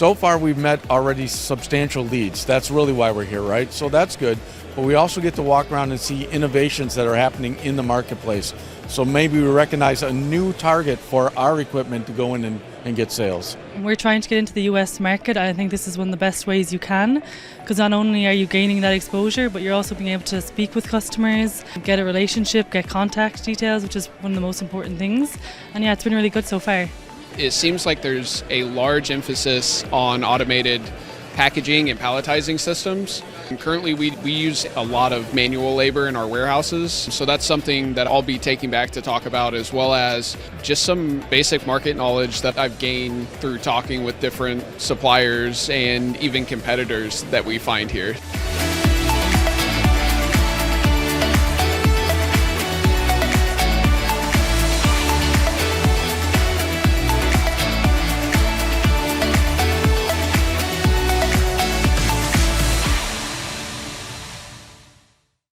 So far, we've met already substantial leads. That's really why we're here, right? So that's good. But we also get to walk around and see innovations that are happening in the marketplace. So maybe we recognize a new target for our equipment to go in and get sales. We're trying to get into the US market. I think this is one of the best ways you can, because not only are you gaining that exposure, but you're also being able to speak with customers, get a relationship, get contact details, which is one of the most important things. And yeah, it's been really good so far. It seems like there's a large emphasis on automated packaging and palletizing systems. And currently we use a lot of manual labor in our warehouses, so that's something that I'll be taking back to talk about, as well as just some basic market knowledge that I've gained through talking with different suppliers and even competitors that we find here.